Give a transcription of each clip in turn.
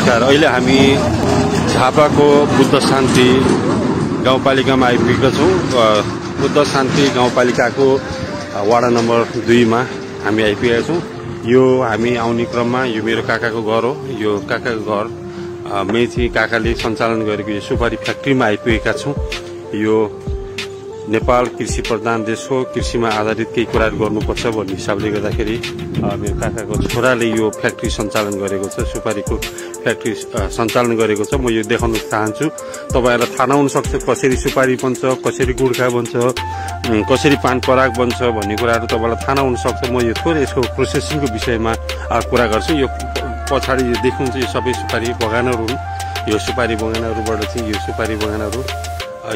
नमस्कार। अहिले हामी झापाको बुद्ध शान्ति गाउँपालिकामा आइपुगेका छौँ। बुद्ध शान्ति गाउँपालिकाको वाडा नम्बर 2 मा हामी आइपुगेका छौँ। यो हामी आउने क्रममा यो मेरो काकाको घर हो। यो काकाको घर मेची काकाले सञ्चालन गरेको यो सुपारी फ्याक्ट्रीमा आइपुगेका छौँ। यो नेपाल कृषि प्रधान देश हो। कृषिमा आधारित केही कुराहरू गर्नुपर्छ भन्ने हिसाबले गर्दाखेरि मेरो काकाको छोराले यो फ्याक्ट्री सञ्चालन गरेको छ, सुपारीको फ्याक्ट्री सञ्चालन गरेको छ। म यो देखाउन चाहन्छु। तपाईहरुलाई थाहा नहुन सक्छ कसरी सुपारी बन्छ, कसरी गुड्खा बन्छ, कसरी पान पराग बन्छ भन्ने कुराहरू तपाईलाई थाहा नहुन सक्छ। म यो थोरै यसको प्रोसेसिङको विषयमा कुरा गर्छु। यो पछाडि यो देख्नुहुन्छ यो सबै सुपारी बगानहरू हुन्। यो सुपारी बगानहरूबाट चाहिँ यो सुपारी बगानहरू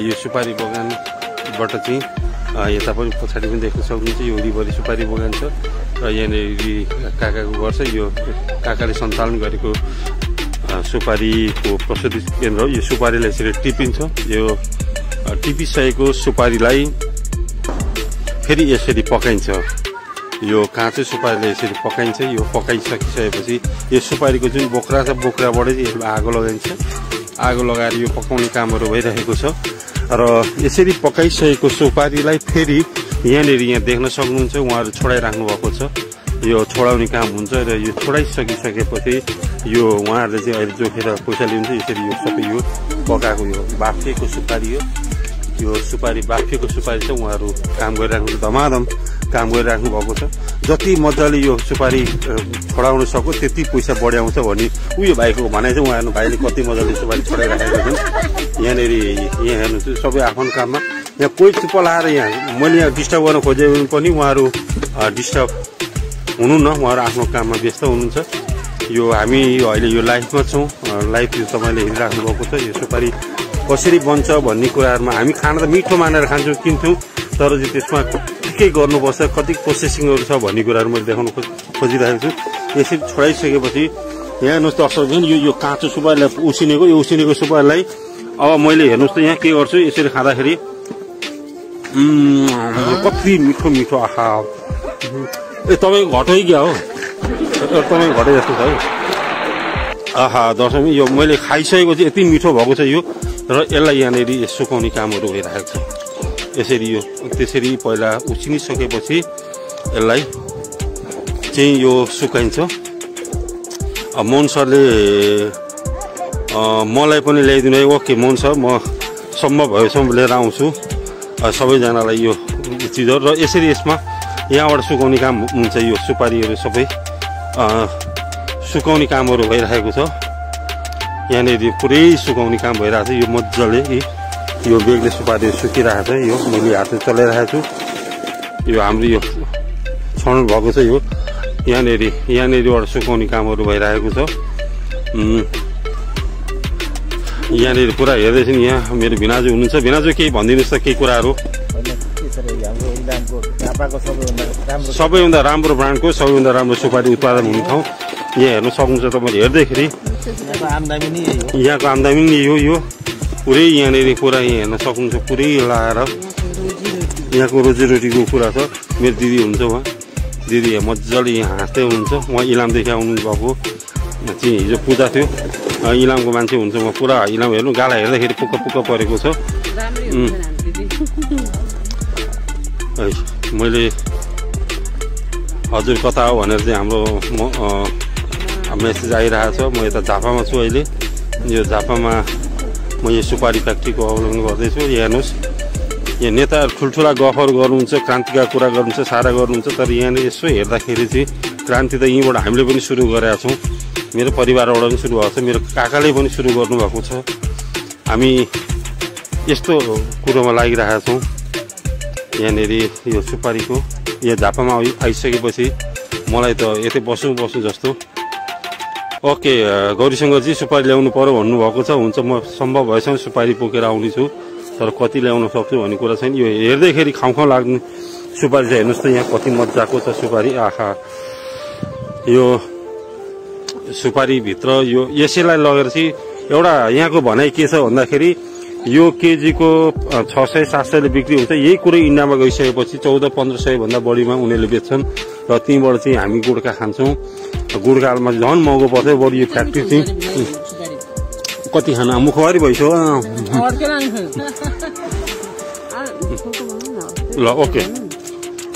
यो सुपारी बगानबाट चाहिँ यता पनि पछाडि पनि देख्न सक्नुहुन्छ। यो वरिपरि सुपारी बगान छ र यहाँनिर काकाको घर छ। यो काकाले सञ्चालन गरेको सुपारीको प्रस्तुति केन्द्र हो। यो सुपारीलाई यसरी टिपिन्छ। यो टिपिसकेको सुपारीलाई फेरि यसरी पकाइन्छ। यो काँचो सुपारीलाई यसरी पकाइन्छ। यो पकाइसकिसकेपछि यो सुपारीको जुन बोक्रा छ, बोक्राबाट चाहिँ आगो लगाइन्छ। आगो लगाएर यो पकाउने कामहरू भइरहेको छ र यसरी पकाइसकेको सुपारीलाई फेरि यहाँ देख्न सक्नुहुन्छ उहाँहरू छोडाइराख्नु भएको छ। यो छोडाउने काम हुन्छ र यो छोडाइसकिसकेपछि यो उहाँहरूले चाहिँ अहिले जोखेर पैसा लिन्छ। यसरी यो सबै यो पकाएको यो बाफिएको सुपारी हो। यो सुपारी बाफिएको सुपारी चाहिँ उहाँहरू काम गरिराख्नु धमाधम काम गरिराख्नु भएको छ। जति मजाले यो सुपारी छोडाउन सक्यो त्यति पैसा बढ्याउँछ भन्ने उयो भाइको भनाइ चाहिँ उहाँहरू भाइले कति मजाले सुपारी छोडाइराखेको छन्। यहाँनिर यहाँ हेर्नुहुन्छ सबै आफ्नो काममा। यहाँ कोही चुप लाएर यहाँ मैले यहाँ डिस्टर्ब गर्न खोजेँ पनि उहाँहरू डिस्टर्ब हुनुहुन्न। उहाँहरू आफ्नो काममा व्यस्त हुनुहुन्छ। यो हामी अहिले यो लाइभमा छौँ। लाइभ तपाईँले हेरिराख्नु भएको छ। यो सुपारी कसरी बन्छ भन्ने कुराहरूमा हामी खाना त मिठो मानेर खान्छौँ, किन्छौँ, तर चाहिँ त्यसमा के गर्नुपर्छ, कति प्रोसेसिङहरू छ भन्ने कुराहरू मैले देखाउन खोजिरहेको छु। यसरी छोडाइसकेपछि यहाँ हेर्नुहोस् दर्शक यो काँचो सुपारीलाई उसिनेको यो उसिनेको सुपारीलाई अब मैले हेर्नुहोस् त यहाँ के गर्छु यसरी खाँदाखेरि कति मिठो मिठो। आहा तपाईँको घटै क्या हो, तपाईँको घटै जस्तो छ है। आहा दर्शक यो मैले खाइसकेपछि यति मिठो भएको छ यो। र यसलाई यहाँनिर सुकाउने कामहरू भइरहेको छ। यसरी यो त्यसरी पहिला उसिनिसकेपछि यसलाई चाहिँ यो सुकाइन्छ। मोहन सरले मलाई पनि ल्याइदिनु है। ओके मोहन सर, म सम्भव भएसम्म लिएर आउँछु सबैजनालाई यो चिजहरू। र यसरी यसमा यहाँबाट सुकाउने काम हुन्छ। यो सुपारीहरू सबै सुकाउने कामहरू भइरहेको छ। यहाँनिर पुरै सुकाउने काम भइरहेको छ। यो मजाले यो बेग्लै सुपारी सुकिरहेको छ। यो मैले हातले चलाइरहेको छु। यो हाम्रो यो छनौट भएको छ। यो यहाँनिरबाट सुकाउने कामहरू भइरहेको छ। यहाँनिर पुरा हेर्दैछु नि। यहाँ मेरो भिनाजु हुनुहुन्छ। भिनाजु केही भनिदिनुहोस् त केही कुराहरू। सबैभन्दा राम्रो ब्रान्डको सबैभन्दा राम्रो सुपारी उत्पादन हुने ठाउँ यहाँ हेर्नु सक्नुहुन्छ तपाईँले हेर्दैखेरि। यहाँको आम्दानी नै यो पुरै यहाँनिर पुरा यहाँ हेर्न सक्नुहुन्छ। पुरै लाएर यहाँको रोजीरोटीको कुरा छ। मेरो दिदी हुनुहुन्छ उहाँ, दिदी मजाले यहाँ हाँस्दै हुनुहुन्छ। उहाँ इलामदेखि आउनुभएको चाहिँ हिजो पूजा थियो। इलामको मान्छे हुन्छ उहाँ। पुरा इलाम हेर्नु गाला हेर्दाखेरि पुक्क पुक्क परेको छ। मैले हजुर कता हो भनेर चाहिँ हाम्रो मेसेज आइरहेको छ। म यता झापामा छु अहिले। यो झापामा म यो सुपारी फ्याक्ट्रीको अवलोकन गर्दैछु। हेर्नुहोस् यहाँ नेताहरू ठुल्ठुला गफहरू गर्नुहुन्छ, क्रान्तिका कुरा गर्नुहुन्छ, सारा गर्नुहुन्छ। तर यहाँनिर यसो हेर्दाखेरि चाहिँ क्रान्ति त यहीँबाट हामीले पनि सुरु गरेका छौँ। मेरो परिवारबाट पनि सुरु भएको छ। मेरो काकाले पनि सुरु गर्नुभएको छ। हामी यस्तो कुरोमा लागिरहेका छौँ। यहाँनिर यो सुपारीको यहाँ झापामा आइसकेपछि मलाई त यतै बस्नु जस्तो। ओके गौरीशङ्करजी सुपारी ल्याउनु पर्यो भन्नुभएको छ। हुन्छ म सम्भव भएसम्म सुपारी बोकेर आउने छु, तर कति ल्याउन सक्छु भन्ने कुरा छैन। यो हेर्दैखेरि खाउँ लाग्ने सुपारी चाहिँ हेर्नुहोस् त यहाँ कति मजाको छ सुपारी। आखा यो सुपारीभित्र यो यसैलाई लगेर चाहिँ एउटा यहाँको भनाइ के छ भन्दाखेरि यो केजीको 600-700 ले बिक्री हुन्छ। यही कुरो इन्डियामा गइसकेपछि 1400-1500 भन्दा बढीमा उनीहरूले बेच्छन् र त्यहीबाट चाहिँ हामी गुड्का खान्छौँ। गुड्कालमा झन् महँगो पर्छ। बरु यो फ्याक्ट्री चाहिँ कति खाना मुखभरि भइसक्यो। ल ओके,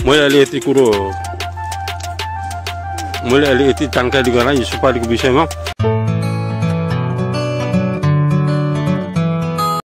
मैले अहिले यति जानकारी गराएँ यो सुपारीको विषयमा।